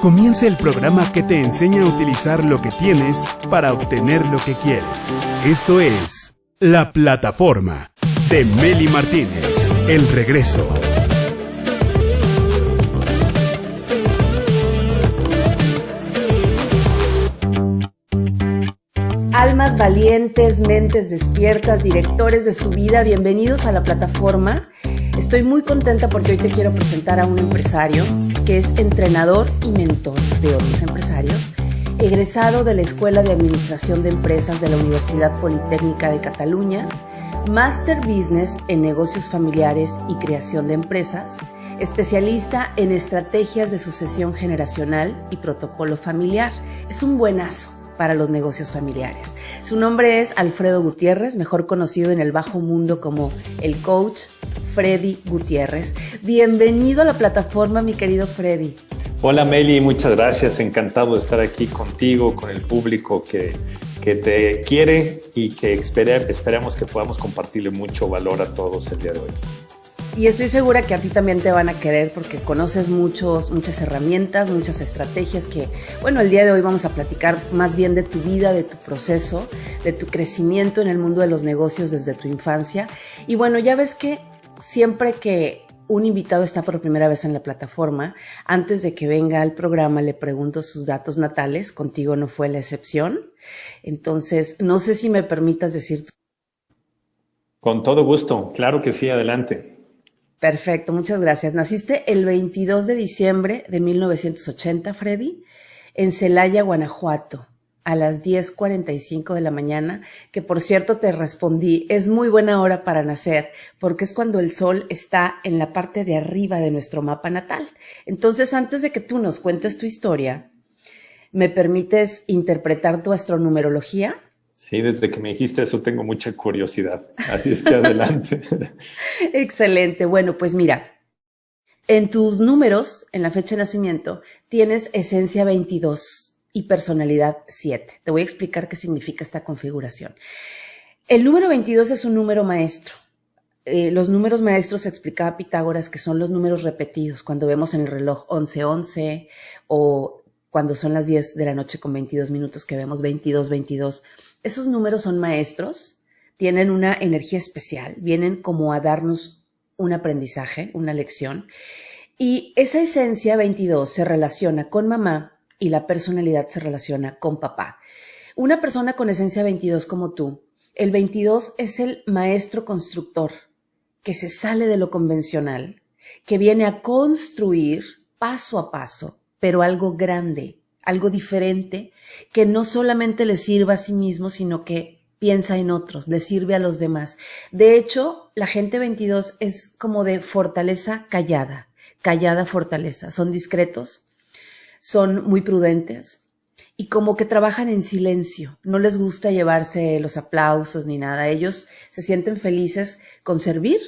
Comienza el programa que te enseña a utilizar lo que tienes para obtener lo que quieres. Esto es La Plataforma de Meli Martínez. El regreso. Almas valientes, mentes despiertas, directores de su vida, bienvenidos a La Plataforma. Estoy muy contenta porque hoy te quiero presentar a un empresario que es entrenador y mentor de otros empresarios, egresado de la Escuela de Administración de Empresas de la Universidad Politécnica de Cataluña, Master Business en negocios familiares y creación de empresas, especialista en estrategias de sucesión generacional y protocolo familiar. Es un buenazo para los negocios familiares. Su nombre es Alfredo Gutiérrez, mejor conocido en el bajo mundo como el coach Freddy Gutiérrez. Bienvenido a La Plataforma, mi querido Freddy. Hola Meli, muchas gracias. Encantado de estar aquí contigo, con el público que te quiere y que esperamos que podamos compartirle mucho valor a todos el día de hoy. Y estoy segura que a ti también te van a querer porque conoces muchas herramientas, muchas estrategias que, bueno, el día de hoy vamos a platicar más bien de tu vida, de tu proceso, de tu crecimiento en el mundo de los negocios desde tu infancia. Y bueno, ya ves que siempre que un invitado está por primera vez en la plataforma, antes de que venga al programa le pregunto sus datos natales, contigo no fue la excepción. Entonces, no sé si me permitas decir. Con todo gusto, claro que sí, adelante. Perfecto, muchas gracias. Naciste el 22 de diciembre de 1980, Freddy, en Celaya, Guanajuato, a las 10:45 de la mañana, que por cierto te respondí, es muy buena hora para nacer, porque es cuando el sol está en la parte de arriba de nuestro mapa natal. Entonces, antes de que tú nos cuentes tu historia, ¿me permites interpretar tu astronumerología? Sí, desde que me dijiste eso tengo mucha curiosidad, así es que adelante. Excelente, bueno, pues mira, en tus números, en la fecha de nacimiento, tienes esencia 22 y personalidad 7. Te voy a explicar qué significa esta configuración. El número 22 es un número maestro. Los números maestros explicaba Pitágoras que son los números repetidos, cuando vemos en el reloj 11:11 o cuando son las 10 de la noche con 22 minutos que vemos 22:22. Esos números son maestros, tienen una energía especial, vienen como a darnos un aprendizaje, una lección. Y esa esencia 22 se relaciona con mamá y la personalidad se relaciona con papá. Una persona con esencia 22 como tú, el 22 es el maestro constructor que se sale de lo convencional, que viene a construir paso a paso, pero algo grande, algo diferente, que no solamente le sirva a sí mismo, sino que piensa en otros, le sirve a los demás. De hecho, la gente 22 es como de fortaleza callada, callada fortaleza. Son discretos, son muy prudentes y como que trabajan en silencio. No les gusta llevarse los aplausos ni nada. Ellos se sienten felices con servir,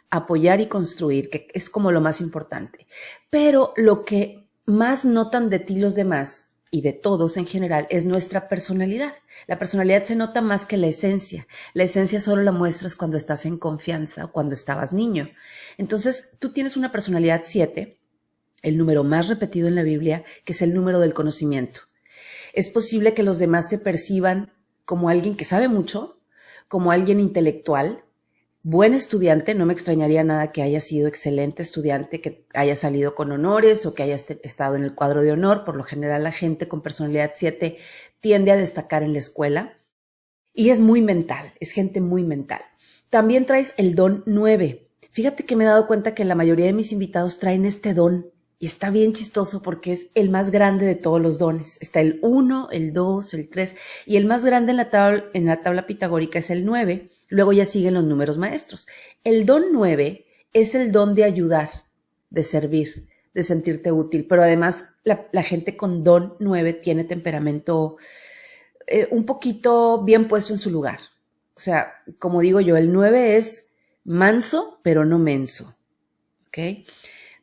apoyar y construir, que es como lo más importante. Pero lo que más notan de ti los demás y de todos en general es nuestra personalidad. La personalidad se nota más que la esencia. La esencia solo la muestras cuando estás en confianza o cuando estabas niño. Entonces, tú tienes una personalidad 7, el número más repetido en la Biblia, que es el número del conocimiento. Es posible que los demás te perciban como alguien que sabe mucho, como alguien intelectual, buen estudiante. No me extrañaría nada que haya sido excelente estudiante, que haya salido con honores o que haya estado en el cuadro de honor. Por lo general, la gente con personalidad 7 tiende a destacar en la escuela y es muy mental, es gente muy mental. También traes el don 9. Fíjate que me he dado cuenta que la mayoría de mis invitados traen este don y está bien chistoso porque es el más grande de todos los dones. Está el 1, el 2, el 3 y el más grande en la tabla pitagórica es el 9. Luego ya siguen los números maestros. El don 9 es el don de ayudar, de servir, de sentirte útil, pero además la gente con don 9 tiene temperamento un poquito bien puesto en su lugar. O sea, como digo yo, el 9 es manso, pero no menso. ¿Ok?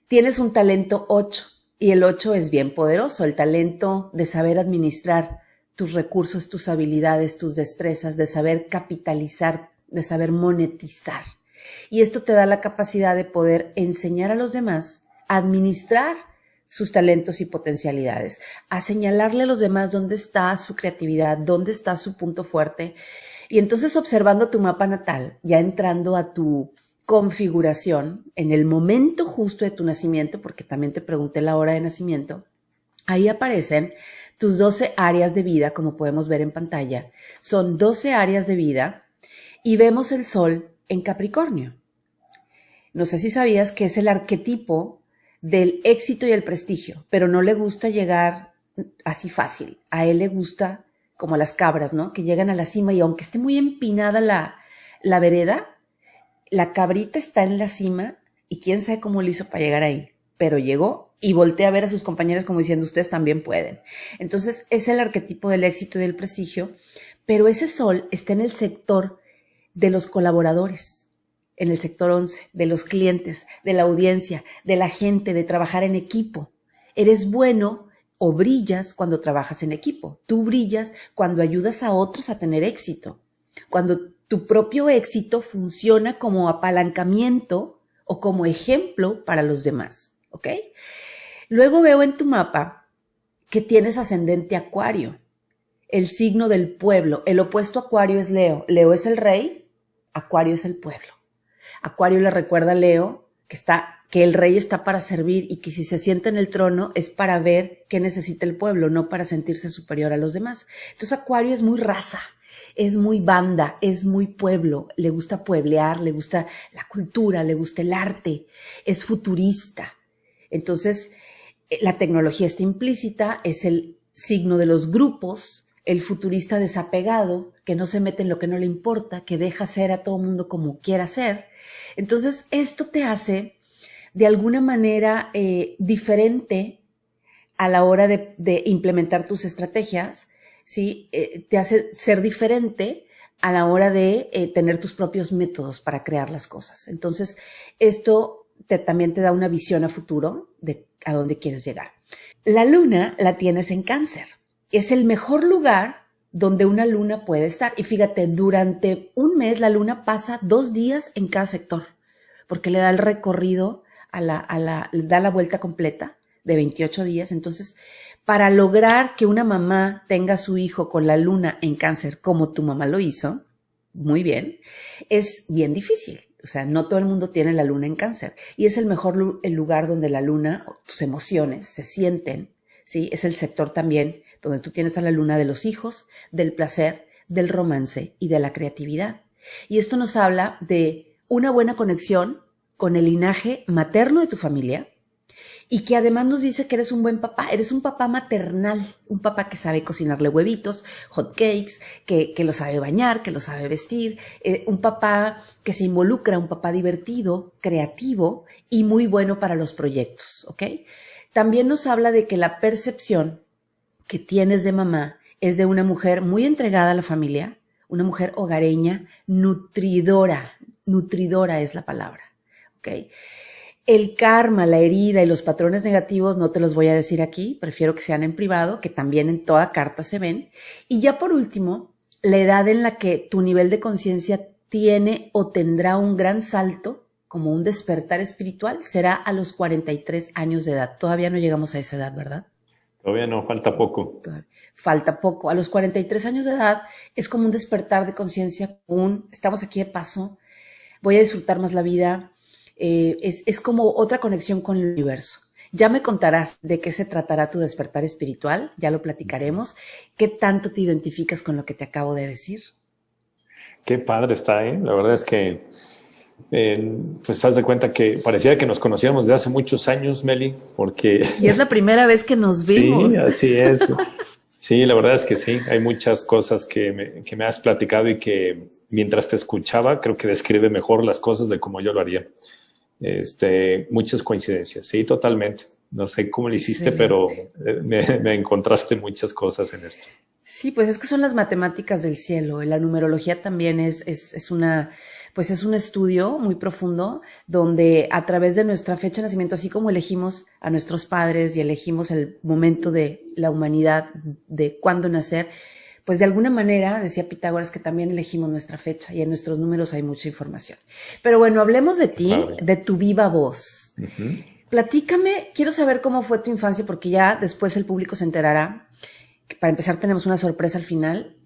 Tienes un talento 8 y el 8 es bien poderoso, el talento de saber administrar tus recursos, tus habilidades, tus destrezas, de saber capitalizar, de saber monetizar. Y esto te da la capacidad de poder enseñar a los demás a administrar sus talentos y potencialidades, a señalarle a los demás dónde está su creatividad, dónde está su punto fuerte. Y entonces observando tu mapa natal, ya entrando a tu configuración, en el momento justo de tu nacimiento, porque también te pregunté la hora de nacimiento, ahí aparecen tus 12 áreas de vida, como podemos ver en pantalla. Son 12 áreas de vida y vemos el Sol en Capricornio. No sé si sabías que es el arquetipo del éxito y el prestigio, pero no le gusta llegar así fácil. A él le gusta como las cabras, ¿no? Que llegan a la cima y aunque esté muy empinada la vereda, la cabrita está en la cima y quién sabe cómo lo hizo para llegar ahí, pero llegó y voltea a ver a sus compañeros como diciendo, ustedes también pueden. Entonces es el arquetipo del éxito y del prestigio, pero ese Sol está en el sector de los colaboradores, en el sector 11, de los clientes, de la audiencia, de la gente, de trabajar en equipo. Eres bueno o brillas cuando trabajas en equipo. Tú brillas cuando ayudas a otros a tener éxito, cuando tu propio éxito funciona como apalancamiento o como ejemplo para los demás, ¿ok? Luego veo en tu mapa que tienes ascendente Acuario, el signo del pueblo. El opuesto a Acuario es Leo. Leo es el rey, Acuario es el pueblo. Acuario le recuerda a Leo que el rey está para servir y que si se sienta en el trono es para ver qué necesita el pueblo, no para sentirse superior a los demás. Entonces Acuario es muy raza, es muy banda, es muy pueblo, le gusta pueblear, le gusta la cultura, le gusta el arte, es futurista. Entonces la tecnología está implícita, es el signo de los grupos, el futurista desapegado, que no se mete en lo que no le importa, que deja ser a todo mundo como quiera ser. Entonces, esto te hace de alguna manera diferente a la hora de implementar tus estrategias, ¿sí? Te hace ser diferente a la hora de tener tus propios métodos para crear las cosas. Entonces, esto también te da una visión a futuro de a dónde quieres llegar. La luna la tienes en Cáncer. Es el mejor lugar donde una luna puede estar. Y fíjate, durante un mes la luna pasa 2 días en cada sector, porque le da el recorrido, le da la vuelta completa de 28 días. Entonces, para lograr que una mamá tenga a su hijo con la luna en Cáncer, como tu mamá lo hizo, muy bien, es bien difícil. O sea, no todo el mundo tiene la luna en Cáncer. Y es el mejor el lugar donde la luna, tus emociones se sienten, ¿sí? Es el sector también donde tú tienes a la luna de los hijos, del placer, del romance y de la creatividad. Y esto nos habla de una buena conexión con el linaje materno de tu familia y que además nos dice que eres un buen papá, eres un papá maternal, un papá que sabe cocinarle huevitos, hot cakes, que lo sabe bañar, que lo sabe vestir, un papá que se involucra, un papá divertido, creativo y muy bueno para los proyectos, ¿ok? También nos habla de que la percepción que tienes de mamá es de una mujer muy entregada a la familia, una mujer hogareña, nutridora es la palabra, ¿ok? El karma, la herida y los patrones negativos no te los voy a decir aquí, prefiero que sean en privado, que también en toda carta se ven. Y ya por último, la edad en la que tu nivel de conciencia tiene o tendrá un gran salto, como un despertar espiritual, será a los 43 años de edad. Todavía no llegamos a esa edad, ¿verdad? Todavía no, falta poco. Falta poco. A los 43 años de edad es como un despertar de conciencia común. Estamos aquí de paso. Voy a disfrutar más la vida. Es como otra conexión con el universo. Ya me contarás de qué se tratará tu despertar espiritual. Ya lo platicaremos. ¿Qué tanto te identificas con lo que te acabo de decir? Qué padre está, ¿eh? La verdad es que pues haz de cuenta que parecía que nos conocíamos desde hace muchos años, Meli, porque... Y es la primera vez que nos vimos. Sí, así es. Sí, la verdad es que sí. Hay muchas cosas que me has platicado y que mientras te escuchaba creo que describe mejor las cosas de cómo yo lo haría. Muchas coincidencias, sí, totalmente. No sé cómo lo hiciste, pero me encontraste muchas cosas en esto. Sí, pues es que son las matemáticas del cielo. La numerología también es un estudio muy profundo donde a través de nuestra fecha de nacimiento, así como elegimos a nuestros padres y elegimos el momento de la humanidad de cuándo nacer, pues de alguna manera, decía Pitágoras, que también elegimos nuestra fecha y en nuestros números hay mucha información. Pero bueno, hablemos de ti, de tu viva voz. platícame, quiero saber cómo fue tu infancia, porque ya después el público se enterará. Para empezar, tenemos una sorpresa al final,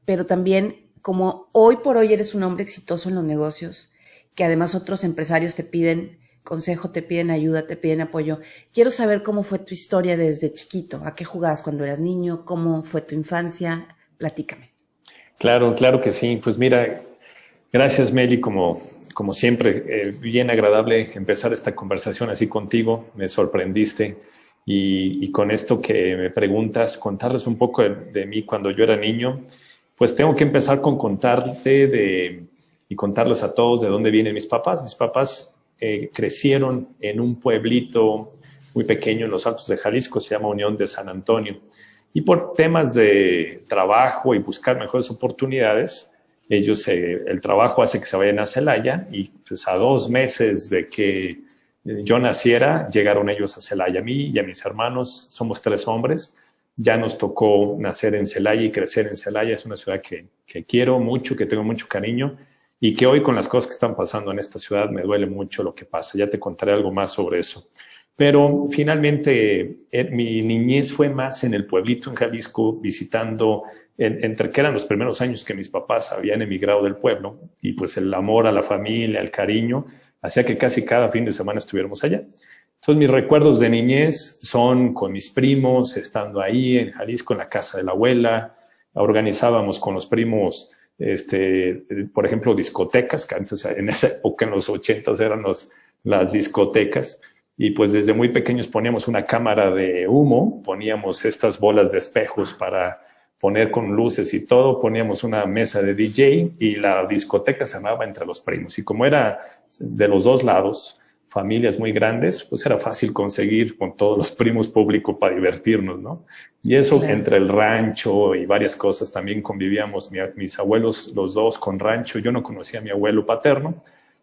pero también como hoy por hoy eres un hombre exitoso en los negocios, que además otros empresarios te piden consejo, te piden ayuda, te piden apoyo. Quiero saber cómo fue tu historia desde chiquito, a qué jugabas cuando eras niño, cómo fue tu infancia, platícame. Claro, claro que sí. Pues mira, gracias Meli, como siempre, bien agradable empezar esta conversación así contigo, me sorprendiste y con esto que me preguntas, contarles un poco de mí cuando yo era niño, pues tengo que empezar con contarte y contarles a todos de dónde vienen mis papás. Mis papás crecieron en un pueblito muy pequeño en los Altos de Jalisco, se llama Unión de San Antonio. Y por temas de trabajo y buscar mejores oportunidades, el trabajo hace que se vayan a Celaya y pues a 2 meses de que yo naciera, llegaron ellos a Celaya. A mí y a mis hermanos, somos 3 hombres, ya nos tocó nacer en Celaya y crecer en Celaya. Es una ciudad que quiero mucho, que tengo mucho cariño y que hoy con las cosas que están pasando en esta ciudad me duele mucho lo que pasa. Ya te contaré algo más sobre eso. Pero finalmente mi niñez fue más en el pueblito en Jalisco, visitando, entre que eran los primeros años que mis papás habían emigrado del pueblo y pues el amor a la familia, el cariño, hacía que casi cada fin de semana estuviéramos allá. Entonces mis recuerdos de niñez son con mis primos, estando ahí en Jalisco, en la casa de la abuela. Organizábamos con los primos, por ejemplo, discotecas, que antes en esa época, en los 80s, eran las discotecas. Y pues desde muy pequeños poníamos una cámara de humo, poníamos estas bolas de espejos para poner con luces y todo, poníamos una mesa de DJ y la discoteca se armaba entre los primos. Y como era de los 2 lados, familias muy grandes, pues era fácil conseguir con todos los primos público para divertirnos, ¿no? Y eso claro. Entre el rancho y varias cosas, también convivíamos mis abuelos, los 2 con rancho. Yo no conocía a mi abuelo paterno,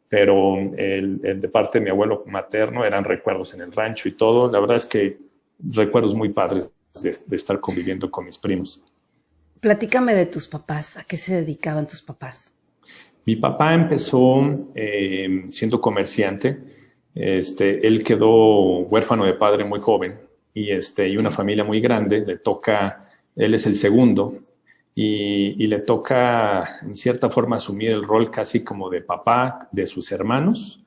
pero el de parte de mi abuelo materno eran recuerdos en el rancho y todo. La verdad es que recuerdos muy padres de estar conviviendo con mis primos. Platícame de tus papás. ¿A qué se dedicaban tus papás? Mi papá empezó siendo comerciante. Él quedó huérfano de padre muy joven y una familia muy grande. Él es el segundo. Y le toca, en cierta forma, asumir el rol casi como de papá de sus hermanos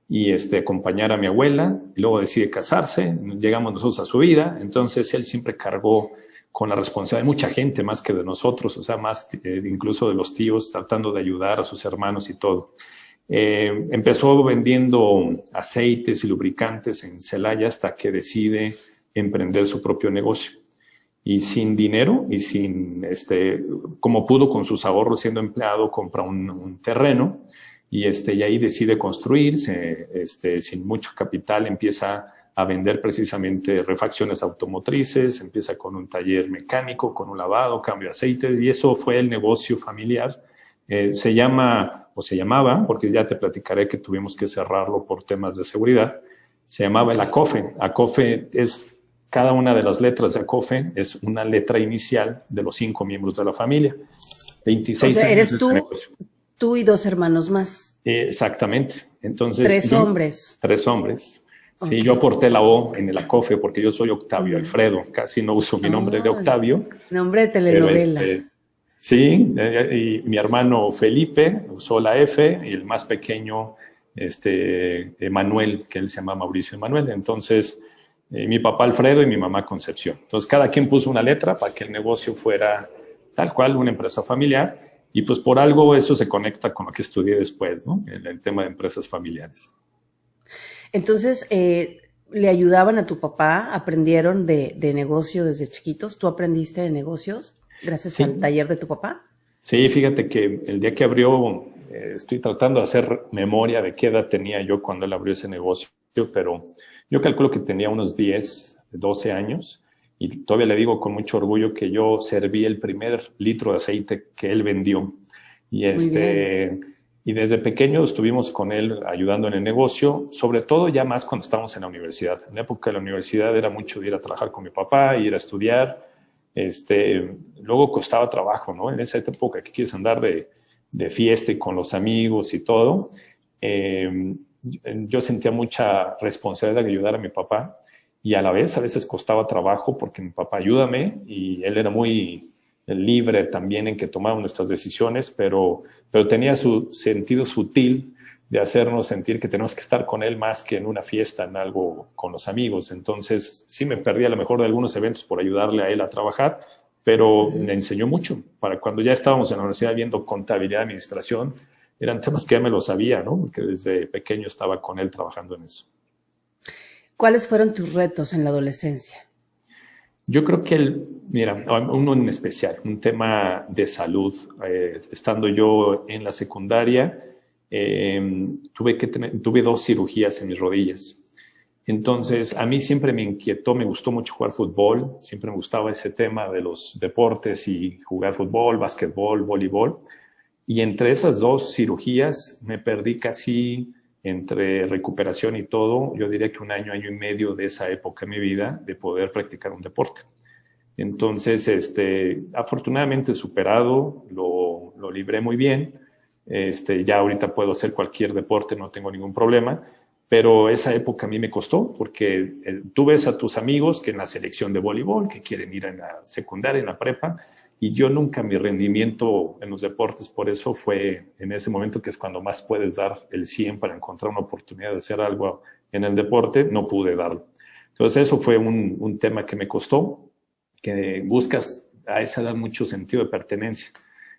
y acompañar a mi abuela. Y luego decide casarse, llegamos nosotros a su vida. Entonces, él siempre cargó con la responsabilidad de mucha gente, más que de nosotros, o sea, más incluso de los tíos, tratando de ayudar a sus hermanos y todo. Empezó vendiendo aceites y lubricantes en Celaya hasta que decide emprender su propio negocio. Y sin dinero y como pudo con sus ahorros siendo empleado, compra un terreno y ahí decide construirse, sin mucho capital empieza a vender precisamente refacciones automotrices, empieza con un taller mecánico, con un lavado, cambio de aceite y eso fue el negocio familiar. Se llamaba, porque ya te platicaré que tuvimos que cerrarlo por temas de seguridad, se llamaba el ACOFE. ACOFE es... Cada una de las letras de ACOFE es una letra inicial de los 5 miembros de la familia. 26 o sea, años eres tú y 2 hermanos más. Exactamente. Entonces, 3 hombres. 3 hombres. Okay. Sí, yo aporté la O en el ACOFE porque yo soy Octavio Alfredo. Casi no uso mi nombre de Octavio. Nombre de telenovela. Pero sí, y mi hermano Felipe usó la F y el más pequeño, Manuel, que él se llama Mauricio Emanuel. Entonces... mi papá Alfredo y mi mamá Concepción. Entonces, cada quien puso una letra para que el negocio fuera tal cual, una empresa familiar. Y pues por algo eso se conecta con lo que estudié después, ¿no? El tema de empresas familiares. Entonces, ¿le ayudaban a tu papá? ¿Aprendieron de negocio desde chiquitos? ¿Tú aprendiste de negocios gracias al taller de tu papá? Sí, fíjate que el día que abrió, estoy tratando de hacer memoria de qué edad tenía yo cuando él abrió ese negocio, pero... Yo calculo que tenía unos 10, 12 años y todavía le digo con mucho orgullo que yo serví el primer litro de aceite que él vendió. Y, y desde pequeño estuvimos con él ayudando en el negocio, sobre todo ya más cuando estábamos en la universidad. En la época de la universidad era mucho de ir a trabajar con mi papá, ir a estudiar. Luego costaba trabajo, ¿no? En esa época que quieres andar de fiesta y con los amigos y todo. yo sentía mucha responsabilidad de ayudar a mi papá y a la vez a veces costaba trabajo porque mi papá ayúdame y él era muy libre también en que tomaba nuestras decisiones, pero tenía su sentido sutil de hacernos sentir que tenemos que estar con él más que en una fiesta, en algo con los amigos. Entonces sí me perdí a lo mejor de algunos eventos por ayudarle a él a trabajar, pero me enseñó mucho. Para cuando ya estábamos en la universidad viendo contabilidad y administración, eran temas que ya me lo sabía, ¿no? Porque desde pequeño estaba con él trabajando en eso. ¿Cuáles fueron tus retos en la adolescencia? Yo creo que, mira, uno en especial, un tema de salud. Estando yo en la secundaria, tuve 2 cirugías en mis rodillas. Entonces, a mí siempre me inquietó, me gustó mucho jugar fútbol, siempre me gustaba ese tema de los deportes y jugar fútbol, básquetbol, voleibol. Y entre esas 2 cirugías me perdí casi, entre recuperación y todo, yo diría que un año, año y medio de esa época en mi vida de poder practicar un deporte. Entonces, afortunadamente superado, lo libré muy bien. Ya ahorita puedo hacer cualquier deporte, no tengo ningún problema, pero esa época a mí me costó porque tú ves a tus amigos que en la selección de voleibol, que quieren ir en la secundaria, en la prepa, y yo nunca mi rendimiento en los deportes, por eso fue en ese momento que es cuando más puedes dar el 100 para encontrar una oportunidad de hacer algo en el deporte, no pude darlo. Entonces eso fue un tema que me costó, que buscas a esa edad mucho sentido de pertenencia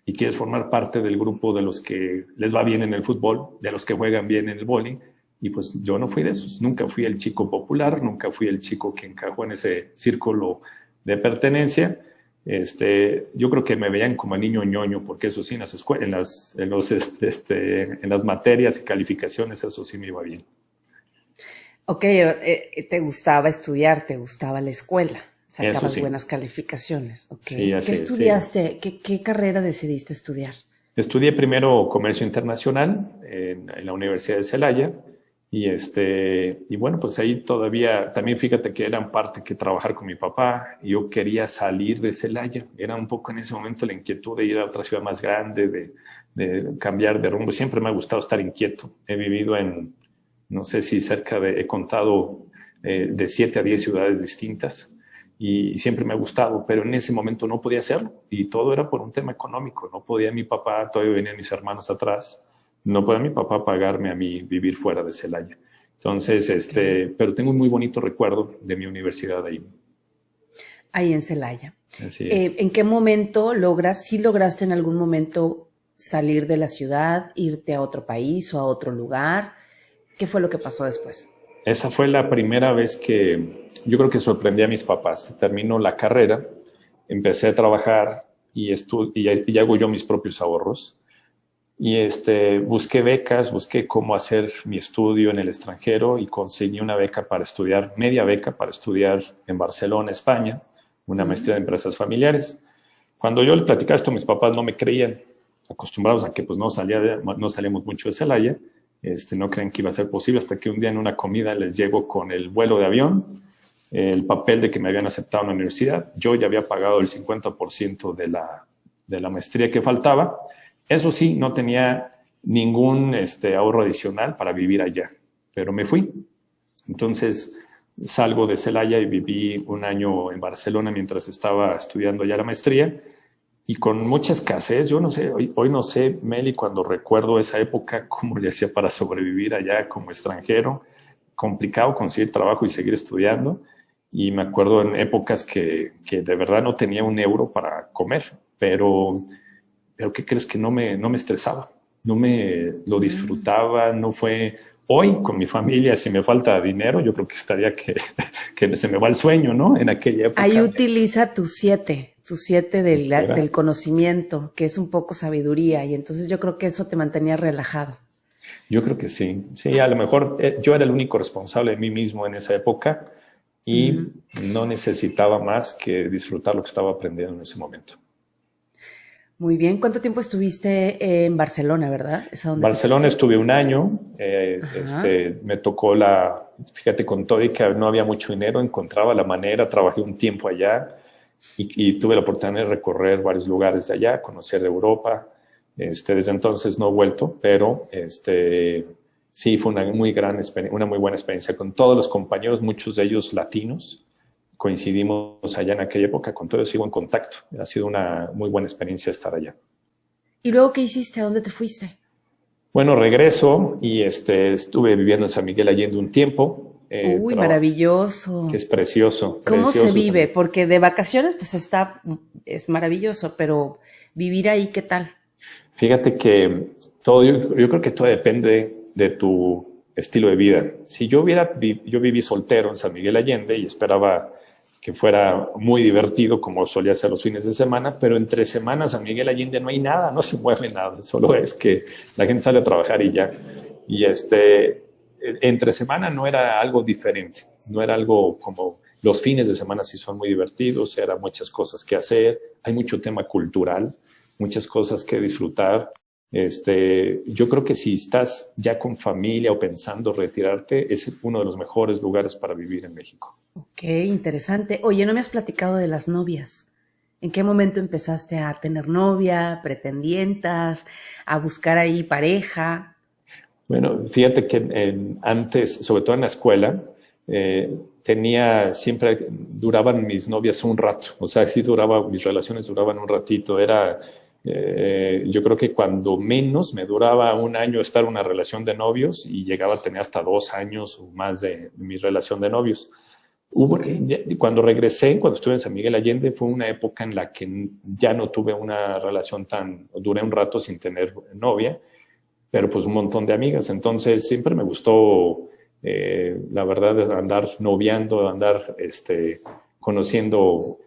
y quieres formar parte del grupo de los que les va bien en el fútbol, de los que juegan bien en el vóley, y pues yo no fui de esos. Nunca fui el chico popular, nunca fui el chico que encajó en ese círculo de pertenencia. Yo creo que me veían como el niño ñoño, porque eso sí, en las escuelas, en las materias y calificaciones, eso sí me iba bien. Ok, te gustaba estudiar, te gustaba la escuela, sacabas Sí. buenas calificaciones. Okay. Sí, así ¿Qué es, estudiaste? sí. ¿Qué carrera decidiste estudiar? Estudié primero comercio internacional en la Universidad de Celaya. Y bueno, pues ahí todavía, también fíjate que eran parte que trabajar con mi papá. Yo quería salir de Celaya. Era un poco en ese momento la inquietud de ir a otra ciudad más grande, de cambiar de rumbo. Siempre me ha gustado estar inquieto. He vivido no sé si he contado de 7 a 10 ciudades distintas y siempre me ha gustado, pero en ese momento no podía hacerlo y todo era por un tema económico. No podía mi papá, todavía venían mis hermanos atrás. No podía mi papá pagarme a mí vivir fuera de Celaya. Entonces, pero tengo un muy bonito recuerdo de mi universidad ahí. Ahí en Celaya. Así es. ¿En qué momento sí lograste en algún momento salir de la ciudad, irte a otro país o a otro lugar? ¿Qué fue lo que pasó después? Esa fue la primera vez que yo creo que sorprendí a mis papás. Termino la carrera, empecé a trabajar y hago yo mis propios ahorros. Y busqué becas, busqué cómo hacer mi estudio en el extranjero y conseguí una beca para estudiar, media beca para estudiar en Barcelona, España, una maestría de empresas familiares. Cuando yo le platicaba esto, mis papás no me creían, acostumbrados a que pues no salíamos mucho de Celaya, no creen que iba a ser posible, hasta que un día en una comida les llego con el vuelo de avión, el papel de que me habían aceptado en la universidad. Yo ya había pagado el 50% de la maestría que faltaba. Eso sí, no tenía ningún ahorro adicional para vivir allá, pero me fui. Entonces salgo de Celaya y viví un año en Barcelona mientras estaba estudiando allá la maestría y con mucha escasez. Yo no sé, hoy no sé, Meli, cuando recuerdo esa época, cómo le hacía para sobrevivir allá como extranjero. Complicado conseguir trabajo y seguir estudiando. Y me acuerdo en épocas que de verdad no tenía un euro para comer, pero ¿qué crees? Que no me estresaba, lo disfrutaba, no fue... Hoy con mi familia, si me falta dinero, yo creo que estaría que se me va el sueño, ¿no? En aquella época. Ahí utiliza tu 7 del conocimiento, que es un poco sabiduría, y entonces yo creo que eso te mantenía relajado. Yo creo que sí, a lo mejor yo era el único responsable de mí mismo en esa época y no necesitaba más que disfrutar lo que estaba aprendiendo en ese momento. Muy bien. ¿Cuánto tiempo estuviste en Barcelona, verdad? En Barcelona estuve un año. Me tocó fíjate, con todo y que no había mucho dinero, encontraba la manera, trabajé un tiempo allá y tuve la oportunidad de recorrer varios lugares de allá, conocer Europa. Desde entonces no he vuelto, pero Sí, fue una una muy buena experiencia con todos los compañeros, muchos de ellos latinos. Coincidimos allá en aquella época, con todos sigo en contacto. Ha sido una muy buena experiencia estar allá. ¿Y luego qué hiciste? ¿A dónde te fuiste? Bueno, regreso y estuve viviendo en San Miguel Allende un tiempo. Uy, maravilloso. Es precioso, ¿Cómo se precioso vive? también. Porque de vacaciones, pues es maravilloso, pero vivir ahí, ¿qué tal? Fíjate que yo creo que todo depende de tu estilo de vida. Si yo yo viví soltero en San Miguel Allende y esperaba que fuera muy divertido como solía ser los fines de semana, pero entre semanas San Miguel Allende no hay nada, no se mueve nada, solo es que la gente sale a trabajar y ya. Y entre semana no era algo diferente, no era algo como los fines de semana sí son muy divertidos, eran muchas cosas que hacer, hay mucho tema cultural, muchas cosas que disfrutar. Yo creo que si estás ya con familia o pensando retirarte, es uno de los mejores lugares para vivir en México. Ok, interesante. Oye, no me has platicado de las novias. ¿En qué momento empezaste a tener novia, pretendientas, a buscar ahí pareja? Bueno, fíjate que antes, sobre todo en la escuela, siempre duraban mis novias un rato, o sea, mis relaciones duraban un ratito, yo creo que cuando menos me duraba un año estar en una relación de novios y llegaba a tener hasta 2 años o más de mi relación de novios. Cuando regresé, cuando estuve en San Miguel Allende, fue una época en la que ya no tuve una relación duré un rato sin tener novia, pero pues un montón de amigas. Entonces siempre me gustó, la verdad, andar noviando, andar conociendo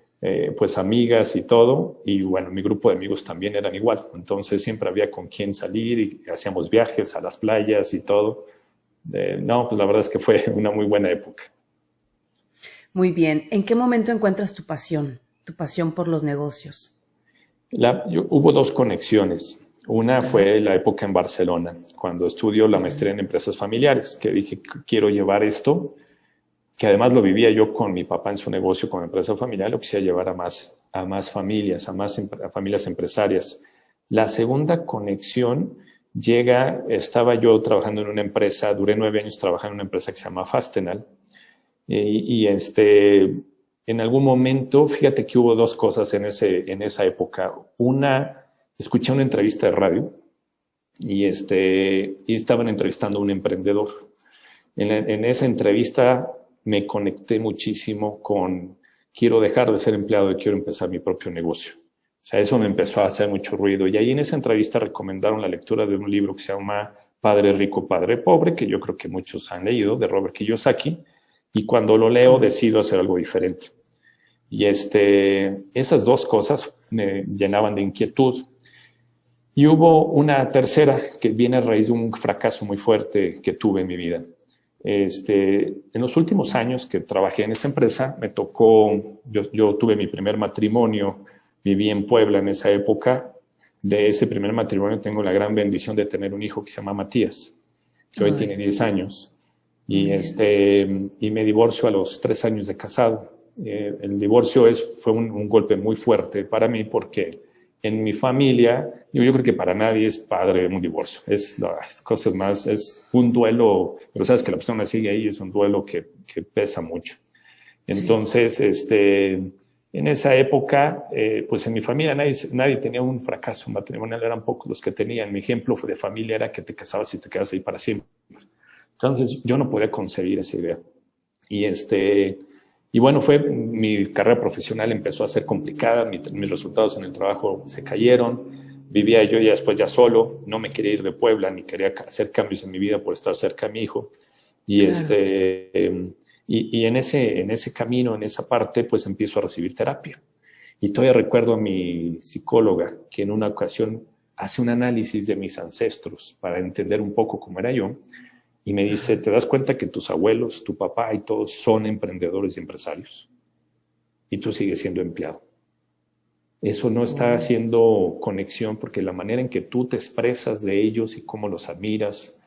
pues amigas y todo. Y bueno, mi grupo de amigos también eran igual. Entonces siempre había con quién salir y hacíamos viajes a las playas y todo. No, pues la verdad es que fue una muy buena época. Muy bien. ¿En qué momento encuentras tu pasión por los negocios? Hubo dos conexiones. Una fue la época en Barcelona, cuando estudio la maestría en empresas familiares, que dije, quiero llevar esto, que además lo vivía yo con mi papá en su negocio como empresa familiar, lo quisiera llevar a más familias, a familias empresarias. La segunda conexión estaba yo trabajando en una empresa, duré 9 años trabajando en una empresa que se llama Fastenal, en algún momento, fíjate que hubo dos cosas en esa época. Escuché una entrevista de radio y estaban entrevistando a un emprendedor. En esa entrevista me conecté muchísimo con quiero dejar de ser empleado y quiero empezar mi propio negocio. O sea, eso me empezó a hacer mucho ruido. Y ahí en esa entrevista recomendaron la lectura de un libro que se llama Padre Rico, Padre Pobre, que yo creo que muchos han leído, de Robert Kiyosaki. Y cuando lo leo decido hacer algo diferente. Y esas dos cosas me llenaban de inquietud. Y hubo una tercera que viene a raíz de un fracaso muy fuerte que tuve en mi vida. En los últimos años que trabajé en esa empresa, me tocó, yo tuve mi primer matrimonio, viví en Puebla en esa época. De ese primer matrimonio tengo la gran bendición de tener un hijo que se llama Matías, que hoy tiene 10 años. Y me divorcio a los 3 años de casado. El divorcio fue un golpe muy fuerte para mí porque en mi familia, yo creo que para nadie es padre un divorcio. Es las cosas más, es un duelo, pero sabes que la persona sigue ahí, es un duelo que pesa mucho. Entonces, en esa época, pues en mi familia nadie tenía un fracaso matrimonial, eran pocos los que tenían. Mi ejemplo de familia era que te casabas y te quedas ahí para siempre. Entonces yo no podía concebir esa idea. Y bueno, mi carrera profesional empezó a ser complicada, mis resultados en el trabajo se cayeron, vivía yo ya solo, no me quería ir de Puebla, ni quería hacer cambios en mi vida por estar cerca de mi hijo. Y, claro. Y en ese camino, en esa parte, pues empiezo a recibir terapia. Y todavía recuerdo a mi psicóloga que en una ocasión hace un análisis de mis ancestros para entender un poco cómo era yo. Y me dice, ¿te das cuenta que tus abuelos, tu papá y todos son emprendedores y empresarios? Y tú sigues siendo empleado. Eso no está haciendo conexión porque la manera en que tú te expresas de ellos y cómo los admiras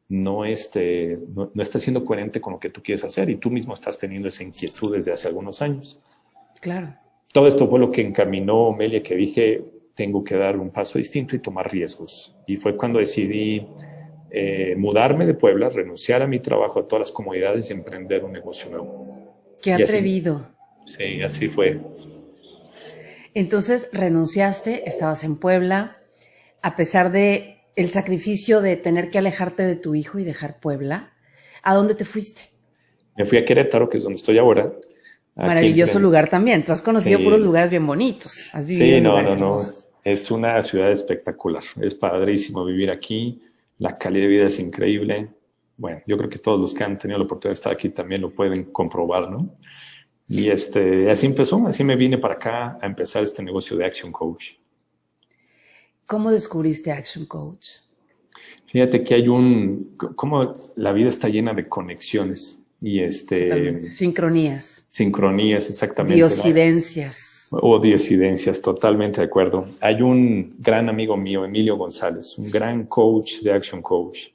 no está siendo coherente con lo que tú quieres hacer y tú mismo estás teniendo esa inquietud desde hace algunos años. Claro. Todo esto fue lo que encaminó, Melia, que dije, tengo que dar un paso distinto y tomar riesgos. Y fue cuando decidí mudarme de Puebla, renunciar a mi trabajo, a todas las comodidades y emprender un negocio nuevo. Qué atrevido. Sí, así fue. Entonces renunciaste, estabas en Puebla, a pesar de el sacrificio de tener que alejarte de tu hijo y dejar Puebla. ¿A dónde te fuiste? Me fui a Querétaro, que es donde estoy ahora. Maravilloso lugar también. Tú has conocido puros lugares bien bonitos. Has vivido en lugares hermosos. Es una ciudad espectacular. Es padrísimo vivir aquí. La calidad de vida es increíble. Bueno, yo creo que todos los que han tenido la oportunidad de estar aquí también lo pueden comprobar, ¿no? Y así empezó, así me vine para acá a empezar este negocio de Action Coach. ¿Cómo descubriste Action Coach? Fíjate que como la vida está llena de conexiones y Totalmente. Sincronías. Sincronías, exactamente. Diosidencias. O diosidencias, totalmente de acuerdo. Hay un gran amigo mío, Emilio González, un gran coach de Action Coach,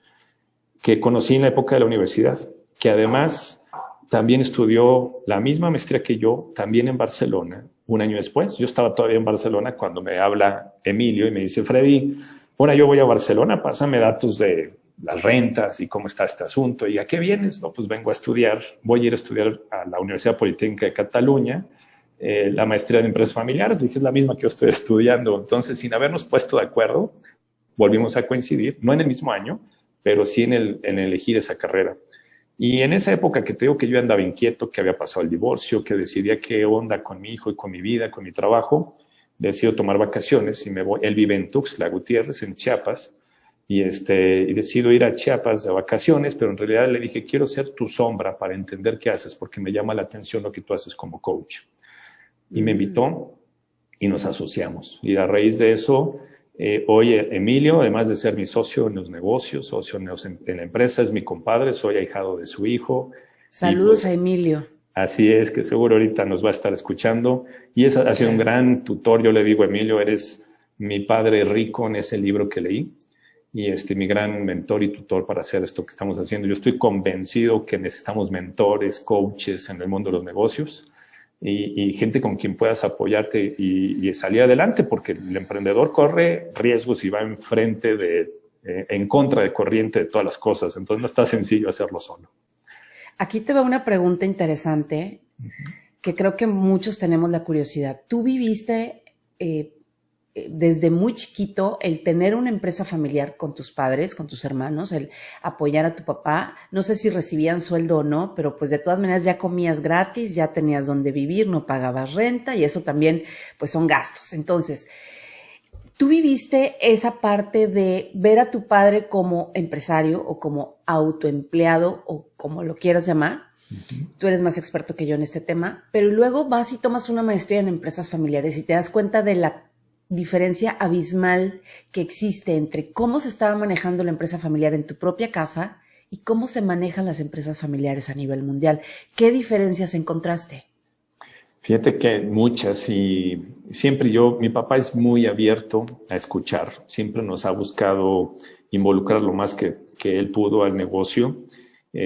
que conocí en la época de la universidad, que además también estudió la misma maestría que yo, también en Barcelona, un año después. Yo estaba todavía en Barcelona cuando me habla Emilio y me dice, Freddy, ahora yo voy a Barcelona, pásame datos de las rentas y cómo está este asunto. ¿Y a qué vienes? No, pues vengo a estudiar, voy a ir a estudiar a la Universidad Politécnica de Cataluña, la maestría de empresas familiares. Dije, es la misma que yo estoy estudiando. Entonces, sin habernos puesto de acuerdo, volvimos a coincidir, no en el mismo año, pero sí en elegir esa carrera. Y en esa época que te digo que yo andaba inquieto, que había pasado el divorcio, que decidía qué onda con mi hijo y con mi vida, con mi trabajo, decido tomar vacaciones y me voy. Él vive en Tuxtla Gutiérrez, en Chiapas, y decido ir a Chiapas de vacaciones, pero en realidad le dije, quiero ser tu sombra para entender qué haces, porque me llama la atención lo que tú haces como coach. Y me invitó y nos asociamos. Y a raíz de eso, hoy Emilio, además de ser mi socio en los negocios, socio en la empresa, es mi compadre, soy ahijado de su hijo. Saludos a Emilio. Así es, que seguro ahorita nos va a estar escuchando. Y ha sido un gran tutor. Yo le digo, Emilio, eres mi padre rico en ese libro que leí. Y mi gran mentor y tutor para hacer esto que estamos haciendo. Yo estoy convencido que necesitamos mentores, coaches en el mundo de los negocios y gente con quien puedas apoyarte y salir adelante, porque el emprendedor corre riesgos y va en contra de corriente de todas las cosas. Entonces no está sencillo hacerlo solo. Aquí te va una pregunta interesante que creo que muchos tenemos la curiosidad. ¿Tú viviste desde muy chiquito el tener una empresa familiar con tus padres, con tus hermanos, el apoyar a tu papá? No sé si recibían sueldo o no, pero pues de todas maneras ya comías gratis, ya tenías donde vivir, no pagabas renta y eso también pues son gastos. Entonces, ¿tú viviste esa parte de ver a tu padre como empresario o como autoempleado o como lo quieras llamar? Tú eres más experto que yo en este tema, pero luego vas y tomas una maestría en empresas familiares y te das cuenta de la diferencia abismal que existe entre cómo se estaba manejando la empresa familiar en tu propia casa y cómo se manejan las empresas familiares a nivel mundial. ¿Qué diferencias encontraste? Fíjate que muchas, y siempre mi papá es muy abierto a escuchar, siempre nos ha buscado involucrar lo más que él pudo al negocio.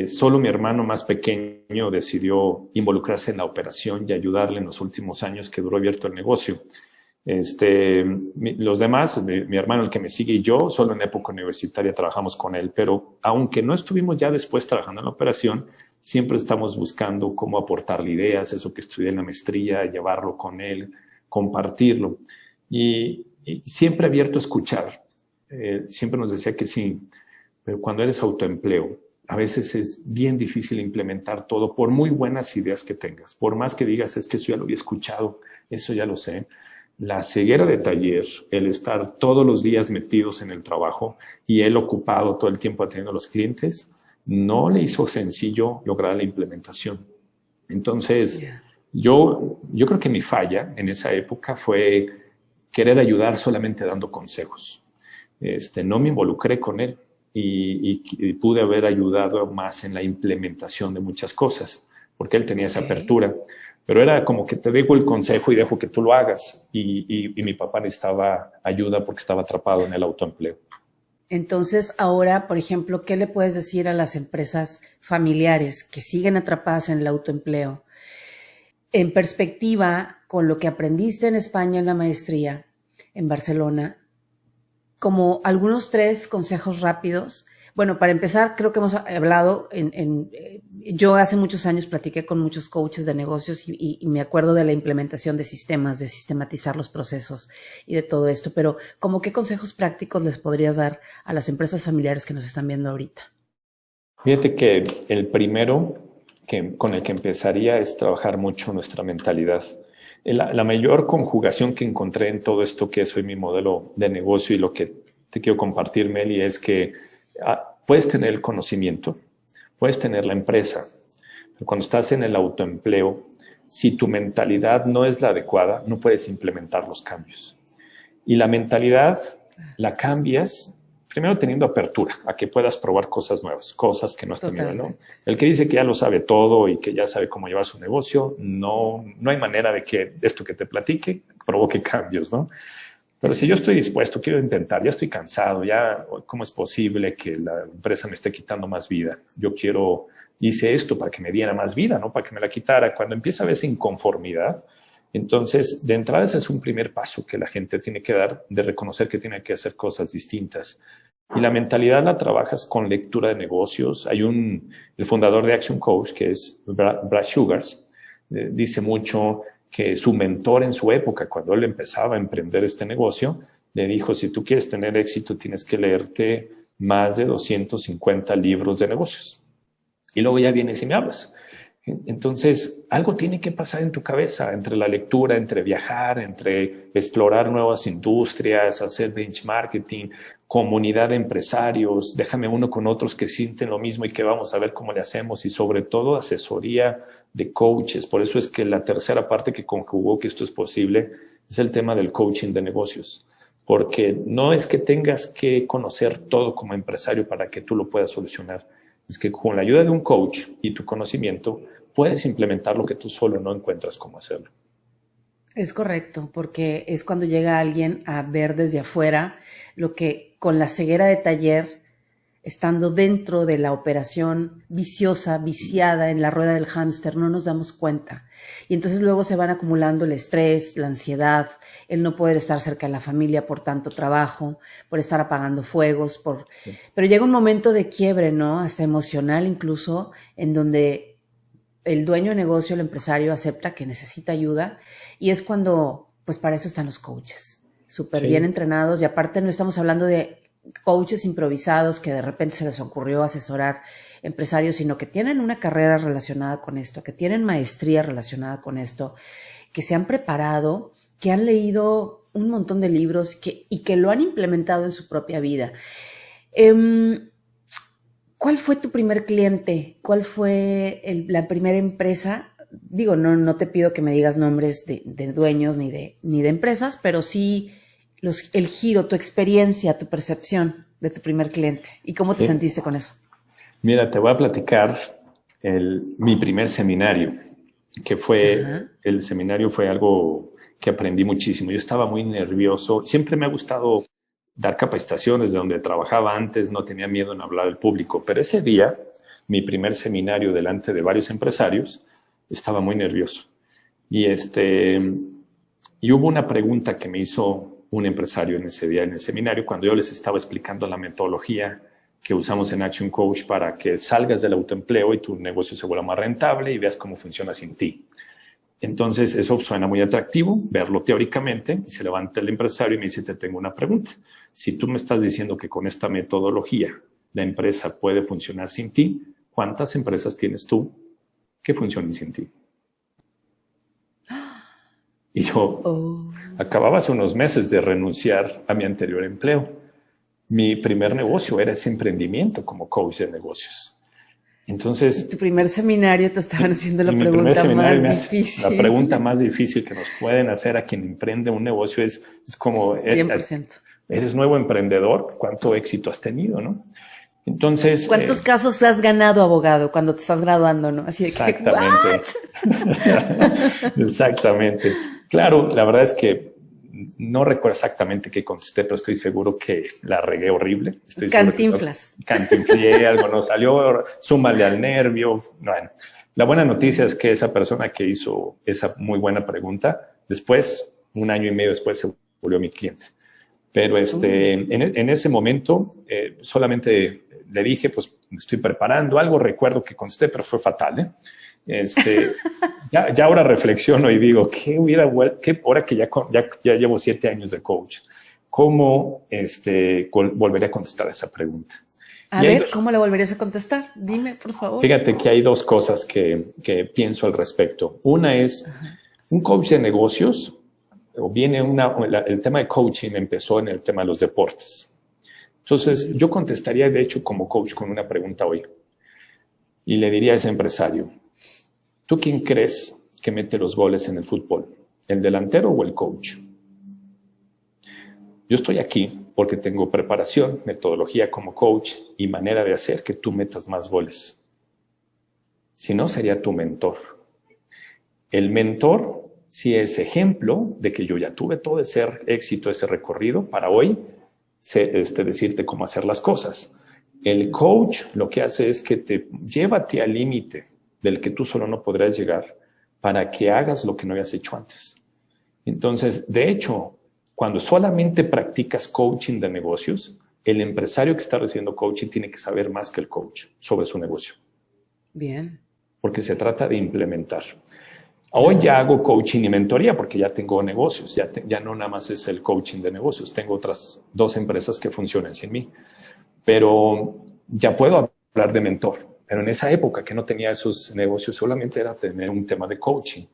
Solo mi hermano más pequeño decidió involucrarse en la operación y ayudarle en los últimos años que duró abierto el negocio. Los demás, mi hermano, el que me sigue, y yo, solo en época universitaria trabajamos con él, pero aunque no estuvimos ya después trabajando en la operación, siempre estamos buscando cómo aportarle ideas, eso que estudié en la maestría, llevarlo con él, compartirlo. Y siempre abierto a escuchar. Siempre nos decía que sí, pero cuando eres autoempleo, a veces es bien difícil implementar todo, por muy buenas ideas que tengas, por más que digas, es que eso ya lo había escuchado, eso ya lo sé. La ceguera de taller, el estar todos los días metidos en el trabajo y él ocupado todo el tiempo atendiendo a los clientes, no le hizo sencillo lograr la implementación. Entonces, yo creo que mi falla en esa época fue querer ayudar solamente dando consejos. No me involucré con él y pude haber ayudado más en la implementación de muchas cosas, porque él tenía esa apertura. Pero era como que te dejo el consejo y dejo que tú lo hagas. Y mi papá necesitaba ayuda porque estaba atrapado en el autoempleo. Entonces, ahora, por ejemplo, ¿qué le puedes decir a las empresas familiares que siguen atrapadas en el autoempleo? En perspectiva, con lo que aprendiste en España en la maestría, en Barcelona, como algunos 3 consejos rápidos. Bueno, para empezar, creo que hemos hablado yo hace muchos años platiqué con muchos coaches de negocios y me acuerdo de la implementación de sistemas, de sistematizar los procesos y de todo esto, pero ¿cómo qué consejos prácticos les podrías dar a las empresas familiares que nos están viendo ahorita? Fíjate que el primero con el que empezaría es trabajar mucho nuestra mentalidad. La mayor conjugación que encontré en todo esto que es hoy mi modelo de negocio y lo que te quiero compartir, Meli, es que puedes tener el conocimiento, puedes tener la empresa, pero cuando estás en el autoempleo, si tu mentalidad no es la adecuada, no puedes implementar los cambios. Y la mentalidad la cambias primero teniendo apertura a que puedas probar cosas nuevas, cosas que no has tenido, ¿no? El que dice que ya lo sabe todo y que ya sabe cómo llevar su negocio, no hay manera de que esto que te platique provoque cambios, ¿no? Pero si yo estoy dispuesto, quiero intentar, ya estoy cansado, ya, ¿cómo es posible que la empresa me esté quitando más vida? Hice esto para que me diera más vida, no para que me la quitara. Cuando empieza a haber esa inconformidad, entonces, de entrada ese es un primer paso que la gente tiene que dar, de reconocer que tiene que hacer cosas distintas. Y la mentalidad la trabajas con lectura de negocios. El fundador de Action Coach, que es Brad Sugars, dice mucho que su mentor en su época, cuando él empezaba a emprender este negocio, le dijo, si tú quieres tener éxito, tienes que leerte más de 250 libros de negocios. Y luego ya vienes y me hablas. Entonces, algo tiene que pasar en tu cabeza, entre la lectura, entre viajar, entre explorar nuevas industrias, hacer benchmarking, comunidad de empresarios, déjame uno con otros que sienten lo mismo y que vamos a ver cómo le hacemos, y sobre todo asesoría de coaches. Por eso es que la tercera parte que conjugó que esto es posible es el tema del coaching de negocios, porque no es que tengas que conocer todo como empresario para que tú lo puedas solucionar. Es que con la ayuda de un coach y tu conocimiento puedes implementar lo que tú solo no encuentras cómo hacerlo. Es correcto, porque es cuando llega alguien a ver desde afuera lo que con la ceguera de taller, estando dentro de la operación viciosa, viciada en la rueda del hámster, no nos damos cuenta. Y entonces luego se van acumulando el estrés, la ansiedad, el no poder estar cerca de la familia por tanto trabajo, por estar apagando fuegos, Sí. Pero llega un momento de quiebre, ¿no? Hasta emocional incluso, en donde el dueño de negocio, el empresario, acepta que necesita ayuda, y es cuando, pues para eso están los coaches, súper bien entrenados, y aparte no estamos hablando de coaches improvisados que de repente se les ocurrió asesorar empresarios, sino que tienen una carrera relacionada con esto, que tienen maestría relacionada con esto, que se han preparado, que han leído un montón de libros y que lo han implementado en su propia vida. ¿Cuál fue tu primer cliente? ¿Cuál fue la primera empresa? Digo, no te pido que me digas nombres de dueños ni de empresas, pero sí el giro, tu experiencia, tu percepción de tu primer cliente. ¿Y cómo te sentiste con eso? Mira, te voy a platicar mi primer seminario, que fue, el seminario fue algo que aprendí muchísimo. Yo estaba muy nervioso. Siempre me ha gustado dar capacitaciones. De donde trabajaba antes no tenía miedo en hablar al público, pero ese día, mi primer seminario delante de varios empresarios, estaba muy nervioso. Y hubo una pregunta que me hizo un empresario en ese día en el seminario, cuando yo les estaba explicando la metodología que usamos en Action Coach para que salgas del autoempleo y tu negocio se vuelva más rentable y veas cómo funciona sin ti. Entonces, eso suena muy atractivo, verlo teóricamente, y se levanta el empresario y me dice, te tengo una pregunta. Si tú me estás diciendo que con esta metodología la empresa puede funcionar sin ti, ¿cuántas empresas tienes tú que funcionen sin ti? Y yo acababa hace unos meses de renunciar a mi anterior empleo. Mi primer negocio era ese emprendimiento como coach de negocios. Entonces, tu primer seminario te estaban haciendo la pregunta más difícil. La pregunta más difícil que nos pueden hacer a quien emprende un negocio es como, 100%. ¿Eres nuevo emprendedor? ¿Cuánto éxito has tenido, no? Entonces, ¿cuántos casos has ganado, abogado, cuando te estás graduando, no? Así de exactamente. Exactamente. Claro, la verdad es que no recuerdo exactamente qué contesté, pero estoy seguro que la regué horrible. Cantinflas. Cantinflé, algo no salió, súmale al nervio. Bueno, la buena noticia es que esa persona que hizo esa muy buena pregunta, después, 1 año y medio después, se volvió mi cliente. Pero en ese momento solamente le dije, pues me estoy preparando, algo recuerdo que contesté, pero fue fatal, ¿eh? Ya ahora reflexiono y digo, ahora que ya llevo 7 años de coach, ¿cómo volveré a contestar esa pregunta? A ver, ¿cómo le volverías a contestar? Dime, por favor. Fíjate que hay 2 cosas que pienso al respecto. Una es, un coach de negocios, el tema de coaching empezó en el tema de los deportes. Entonces, yo contestaría, de hecho, como coach con una pregunta hoy. Y le diría a ese empresario, ¿tú quién crees que mete los goles en el fútbol? ¿El delantero o el coach? Yo estoy aquí porque tengo preparación, metodología como coach y manera de hacer que tú metas más goles. Si no, sería tu mentor. El mentor sí es ejemplo de que yo ya tuve todo ese éxito, ese recorrido para hoy decirte cómo hacer las cosas. El coach lo que hace es que te lleva a ti al límite del que tú solo no podrás llegar para que hagas lo que no habías hecho antes. Entonces, de hecho, cuando solamente practicas coaching de negocios, el empresario que está recibiendo coaching tiene que saber más que el coach sobre su negocio. Bien. Porque se trata de implementar. Hoy ya hago coaching y mentoría porque ya tengo negocios. Ya no nada más es el coaching de negocios. Tengo otras 2 empresas que funcionan sin mí. Pero ya puedo hablar de mentor. Pero en esa época que no tenía esos negocios, solamente era tener un tema de coaching.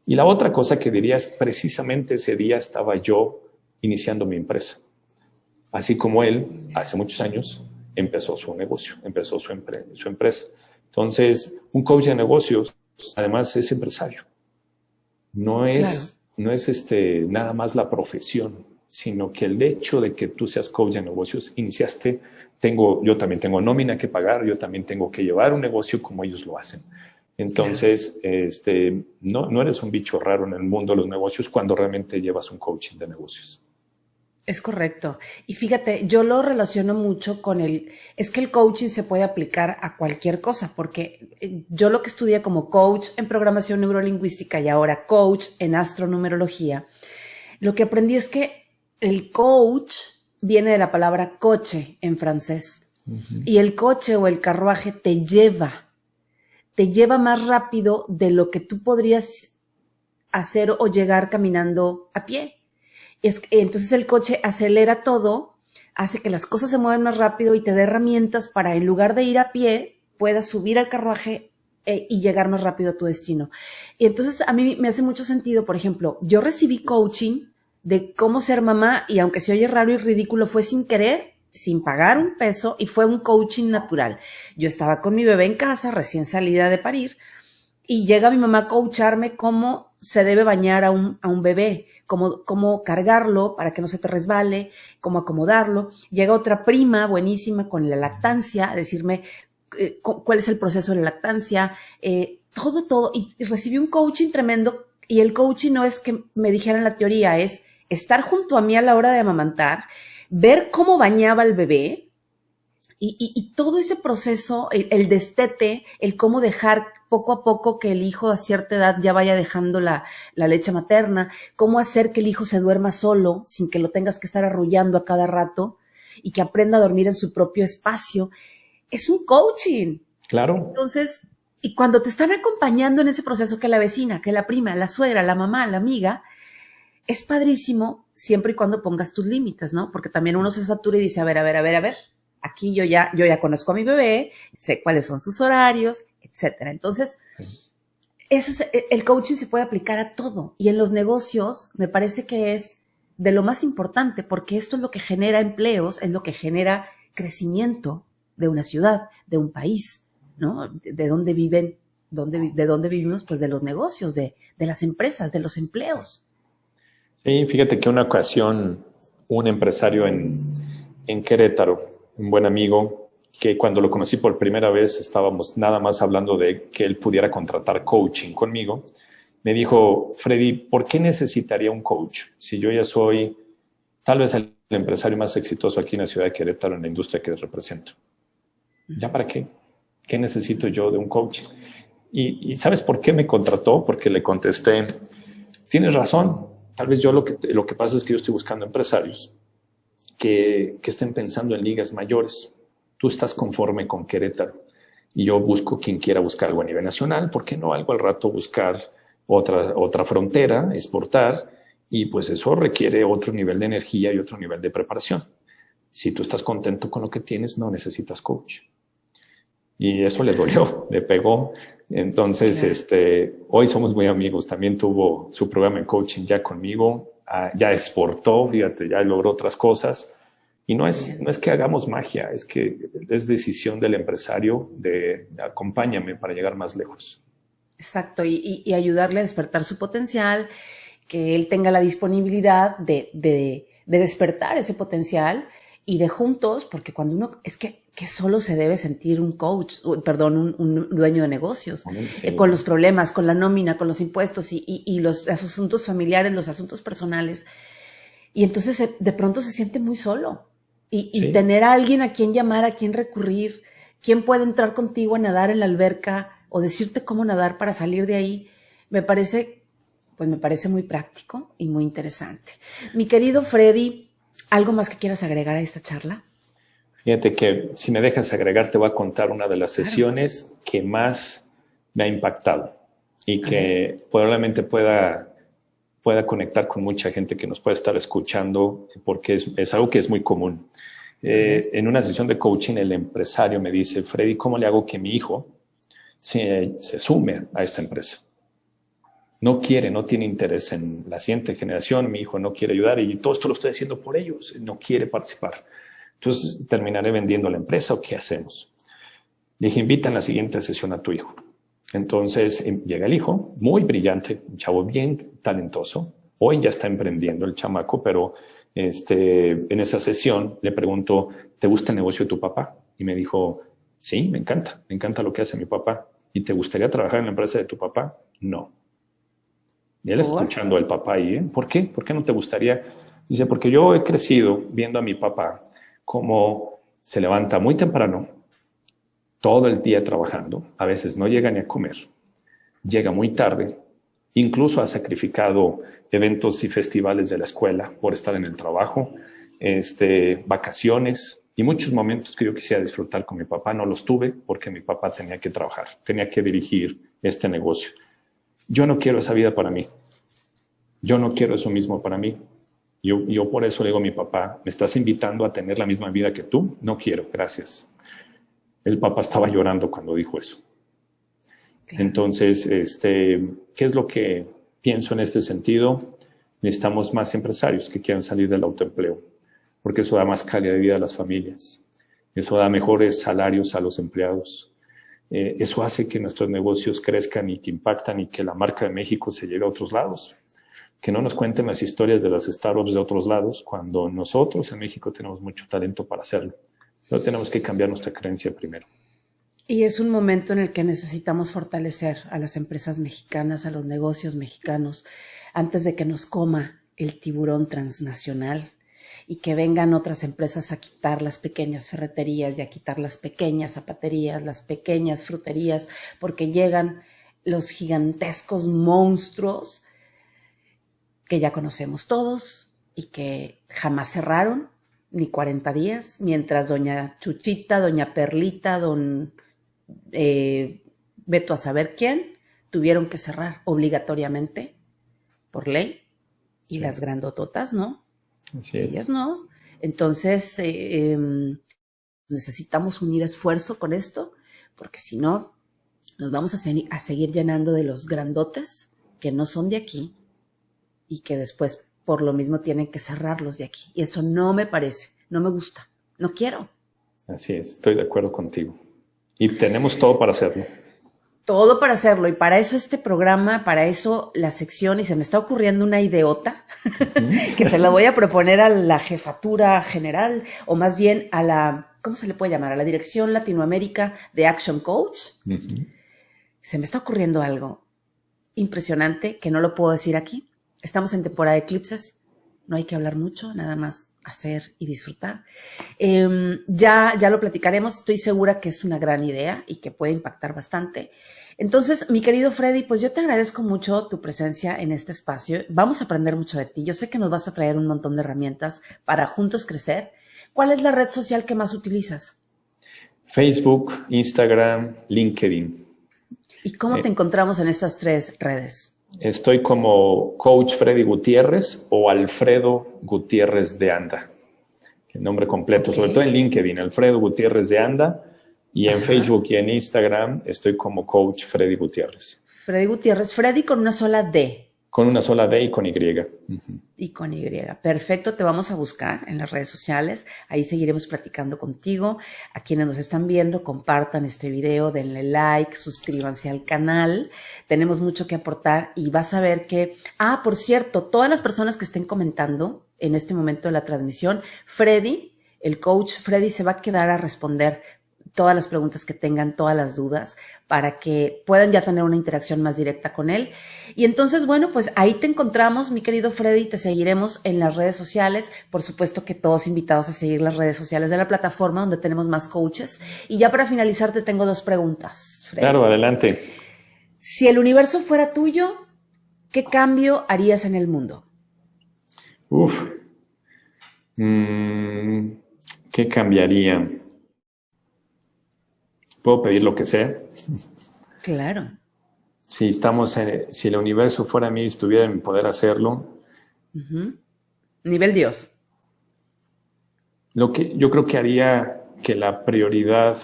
Y la otra cosa que diría es, precisamente ese día estaba yo iniciando mi empresa. Así como él, hace muchos años, empezó su negocio, empezó su empresa. Entonces, un coach de negocios, además, es empresario. No es nada más la profesión, sino que el hecho de que tú seas coach de negocios, iniciaste, yo también tengo nómina que pagar, yo también tengo que llevar un negocio como ellos lo hacen. Entonces, no eres un bicho raro en el mundo de los negocios cuando realmente llevas un coaching de negocios. Es correcto. Y fíjate, yo lo relaciono mucho con es que el coaching se puede aplicar a cualquier cosa, porque yo lo que estudié como coach en programación neurolingüística y ahora coach en astronumerología, lo que aprendí es que el coach viene de la palabra coche en francés. Y el coche o el carruaje te lleva más rápido de lo que tú podrías hacer o llegar caminando a pie. Entonces el coche acelera todo, hace que las cosas se muevan más rápido y te dé herramientas para, en lugar de ir a pie, puedas subir al carruaje y llegar más rápido a tu destino. Y entonces a mí me hace mucho sentido, por ejemplo, yo recibí coaching de cómo ser mamá y aunque se oye raro y ridículo, fue sin querer, sin pagar un peso y fue un coaching natural. Yo estaba con mi bebé en casa, recién salida de parir, y llega mi mamá a coacharme cómo se debe bañar a un bebé, cómo cargarlo para que no se te resbale, cómo acomodarlo. Llega otra prima buenísima con la lactancia a decirme cuál es el proceso de la lactancia, todo. Y recibí un coaching tremendo y el coaching no es que me dijeran la teoría, es estar junto a mí a la hora de amamantar, ver cómo bañaba al bebé y todo ese proceso, el destete, el cómo dejar poco a poco que el hijo a cierta edad ya vaya dejando la leche materna, cómo hacer que el hijo se duerma solo sin que lo tengas que estar arrullando a cada rato y que aprenda a dormir en su propio espacio. Es un coaching. Claro. Entonces, y cuando te están acompañando en ese proceso, que la vecina, que la prima, la suegra, la mamá, la amiga, es padrísimo siempre y cuando pongas tus límites, ¿no? Porque también uno se satura y dice, a ver. Aquí yo ya conozco a mi bebé, sé cuáles son sus horarios, etcétera. Entonces, el coaching se puede aplicar a todo. Y en los negocios me parece que es de lo más importante, porque esto es lo que genera empleos, es lo que genera crecimiento de una ciudad, de un país, ¿no? De dónde viven, de dónde vivimos, pues de los negocios, de las empresas, de los empleos. Sí, fíjate que una ocasión un empresario en Querétaro, un buen amigo, que cuando lo conocí por primera vez estábamos nada más hablando de que él pudiera contratar coaching conmigo, me dijo, Freddy, ¿por qué necesitaría un coach si yo ya soy tal vez el empresario más exitoso aquí en la ciudad de Querétaro en la industria que represento? ¿Ya para qué? ¿Qué necesito yo de un coach? ¿Y sabes por qué me contrató? Porque le contesté, tienes razón, tal vez yo lo que pasa es que yo estoy buscando empresarios que estén pensando en ligas mayores. Tú estás conforme con Querétaro. Y yo busco quien quiera buscar algo a nivel nacional. ¿Por qué no algo al rato buscar otra frontera, exportar? Y pues eso requiere otro nivel de energía y otro nivel de preparación. Si tú estás contento con lo que tienes, no necesitas coach. Y eso le dolió, le pegó. Entonces, hoy somos muy amigos. También tuvo su programa de coaching ya conmigo. Ya exportó, fíjate, ya logró otras cosas. Y no es que hagamos magia, es que es decisión del empresario de acompáñame para llegar más lejos. Exacto, y ayudarle a despertar su potencial, que él tenga la disponibilidad de despertar ese potencial y de juntos, porque cuando uno, es que solo se debe sentir un coach, perdón, un dueño de negocios, Sí. Con los problemas, con la nómina, con los impuestos y los asuntos familiares, los asuntos personales. Y entonces de pronto se siente muy solo. Y tener a alguien a quien llamar, a quien recurrir, quien puede entrar contigo a nadar en la alberca o decirte cómo nadar para salir de ahí, me parece muy práctico y muy interesante. Mi querido Freddy, ¿algo más que quieras agregar a esta charla? Fíjate que si me dejas agregar, te voy a contar una de las sesiones que más me ha impactado y que probablemente pueda conectar con mucha gente que nos puede estar escuchando, porque es algo que es muy común. En una sesión de coaching, el empresario me dice, Freddy, ¿cómo le hago que mi hijo se sume a esta empresa? No tiene interés en la siguiente generación, mi hijo no quiere ayudar y todo esto lo estoy haciendo por ellos, no quiere participar. Entonces, ¿terminaré vendiendo la empresa o qué hacemos? Dije, invita en la siguiente sesión a tu hijo. Entonces llega el hijo, muy brillante, un chavo bien talentoso. Hoy ya está emprendiendo el chamaco, pero en esa sesión le pregunto, ¿te gusta el negocio de tu papá? Y me dijo, sí, me encanta lo que hace mi papá. ¿Y te gustaría trabajar en la empresa de tu papá? No. Y él escuchando al papá ahí, ¿por qué? ¿Por qué no te gustaría? Dice, porque yo he crecido viendo a mi papá cómo se levanta muy temprano, todo el día trabajando, a veces no llega ni a comer, llega muy tarde, incluso ha sacrificado eventos y festivales de la escuela por estar en el trabajo, vacaciones y muchos momentos que yo quisiera disfrutar con mi papá, no los tuve porque mi papá tenía que trabajar, tenía que dirigir este negocio. Yo no quiero esa vida para mí, yo no quiero eso mismo para mí. Yo por eso le digo a mi papá, ¿me estás invitando a tener la misma vida que tú? No quiero, gracias. El papá estaba llorando cuando dijo eso. Claro. Entonces, ¿qué es lo que pienso en este sentido? Necesitamos más empresarios que quieran salir del autoempleo, porque eso da más calidad de vida a las familias. Eso da mejores salarios a los empleados. Eso hace que nuestros negocios crezcan y que impactan y que la marca de México se lleve a otros lados. Que no nos cuenten las historias de las startups de otros lados, cuando nosotros en México tenemos mucho talento para hacerlo. Pero tenemos que cambiar nuestra creencia primero. Y es un momento en el que necesitamos fortalecer a las empresas mexicanas, a los negocios mexicanos, antes de que nos coma el tiburón transnacional y que vengan otras empresas a quitar las pequeñas ferreterías y a quitar las pequeñas zapaterías, las pequeñas fruterías, porque llegan los gigantescos monstruos que ya conocemos todos y que jamás cerraron ni 40 días, mientras doña Chuchita, doña Perlita, veto a saber quién, tuvieron que cerrar obligatoriamente por ley y las grandototas no. Así es. Ellas no. Entonces necesitamos unir esfuerzo con esto, porque si no nos vamos a seguir llenando de los grandotes que no son de aquí y que después por lo mismo tienen que cerrarlos de aquí. Y eso no me parece, no me gusta, no quiero. Así es, estoy de acuerdo contigo. Y tenemos todo para hacerlo. Todo para hacerlo. Y para eso este programa, para eso la sección, y se me está ocurriendo una ideota, que se la voy a proponer a la jefatura general, o más bien a la, ¿cómo se le puede llamar? A la Dirección Latinoamérica de Action Coach. Se me está ocurriendo algo impresionante que no lo puedo decir aquí. Estamos en temporada de eclipses, no hay que hablar mucho, nada más hacer y disfrutar. Ya lo platicaremos, estoy segura que es una gran idea y que puede impactar bastante. Entonces, mi querido Freddy, pues yo te agradezco mucho tu presencia en este espacio. Vamos a aprender mucho de ti. Yo sé que nos vas a traer un montón de herramientas para juntos crecer. ¿Cuál es la red social que más utilizas? Facebook, Instagram, LinkedIn. ¿Y cómo te encontramos en estas 3 redes? Estoy como Coach Freddy Gutiérrez o Alfredo Gutiérrez de Anda. El nombre completo, sobre todo en LinkedIn, Alfredo Gutiérrez de Anda. Y en Facebook y en Instagram estoy como Coach Freddy Gutiérrez. Freddy Gutiérrez, Freddy con una sola D. Con una sola D y con Y. Y con Y. Perfecto, te vamos a buscar en las redes sociales. Ahí seguiremos platicando contigo. A quienes nos están viendo, compartan este video, denle like, suscríbanse al canal. Tenemos mucho que aportar y vas a ver que... por cierto, todas las personas que estén comentando en este momento de la transmisión, Freddy, el coach Freddy, se va a quedar a responder todas las preguntas que tengan, todas las dudas, para que puedan ya tener una interacción más directa con él. Y entonces, bueno, pues ahí te encontramos, mi querido Freddy, te seguiremos en las redes sociales. Por supuesto que todos invitados a seguir las redes sociales de la plataforma, donde tenemos más coaches. Y ya para finalizar, te tengo 2 preguntas, Freddy. Claro, adelante. Si el universo fuera tuyo, ¿qué cambio harías en el mundo? ¿Qué cambiaría? ¿Puedo pedir lo que sea? Claro. Si el universo fuera mí y estuviera en mi poder hacerlo. Nivel Dios. Yo creo que haría que la prioridad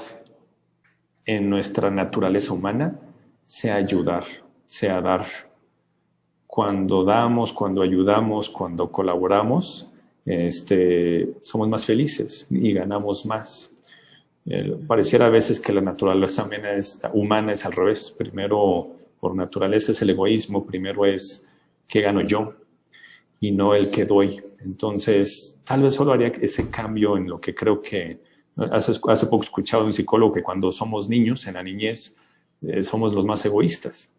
en nuestra naturaleza humana sea ayudar, sea dar. Cuando damos, cuando ayudamos, cuando colaboramos, somos más felices y ganamos más. Pareciera a veces que la naturaleza humana es al revés. Primero, por naturaleza es el egoísmo, primero es qué gano yo y no el que doy. Entonces, tal vez solo haría ese cambio en lo que creo que... Hace poco escuchaba de un psicólogo que cuando somos niños, en la niñez, somos los más egoístas.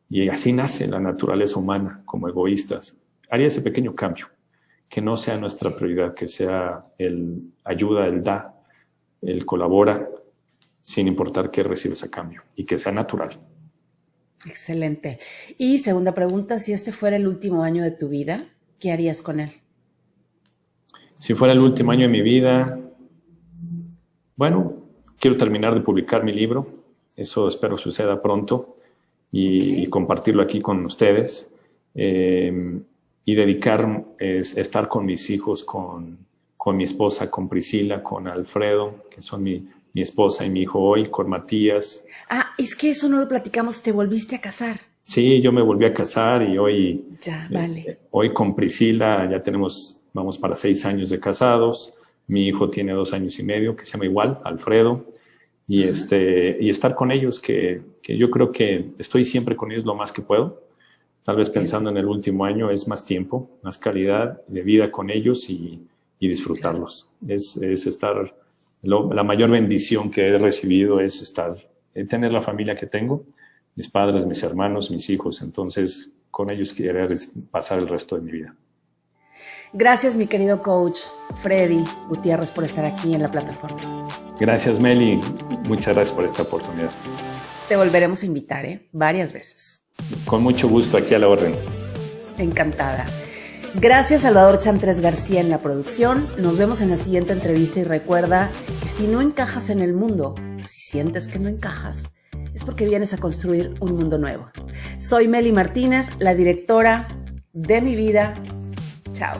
Y así nace la naturaleza humana, como egoístas. Haría ese pequeño cambio, que no sea nuestra prioridad, que sea el ayuda, el da, el colabora, sin importar qué recibes a cambio, y que sea natural. Excelente. Y segunda pregunta, si este fuera el último año de tu vida, ¿qué harías con él? Si fuera el último año de mi vida, bueno, quiero terminar de publicar mi libro. Eso espero suceda pronto y compartirlo aquí con ustedes. Y estar con mis hijos, con mi esposa, con Priscila, con Alfredo, que son mi esposa y mi hijo hoy, con Matías. Es que eso no lo platicamos, te volviste a casar. Sí, yo me volví a casar y hoy... Ya, vale. Hoy con Priscila ya vamos para 6 años de casados. Mi hijo tiene 2 años y medio, que se llama igual, Alfredo. Y, y estar con ellos, que yo creo que estoy siempre con ellos lo más que puedo. Tal vez pensando en el último año es más tiempo, más calidad de vida con ellos y disfrutarlos. Es estar, la mayor bendición que he recibido es tener la familia que tengo, mis padres, mis hermanos, mis hijos. Entonces, con ellos quiero pasar el resto de mi vida. Gracias, mi querido coach Freddy Gutiérrez, por estar aquí en la plataforma. Gracias, Meli. Muchas gracias por esta oportunidad. Te volveremos a invitar, varias veces. Con mucho gusto, aquí a la orden. Encantada. Gracias, Salvador Chantres García, en la producción. Nos vemos en la siguiente entrevista y recuerda que si no encajas en el mundo, si sientes que no encajas, es porque vienes a construir un mundo nuevo. Soy Meli Martínez, la directora de mi vida. Chao.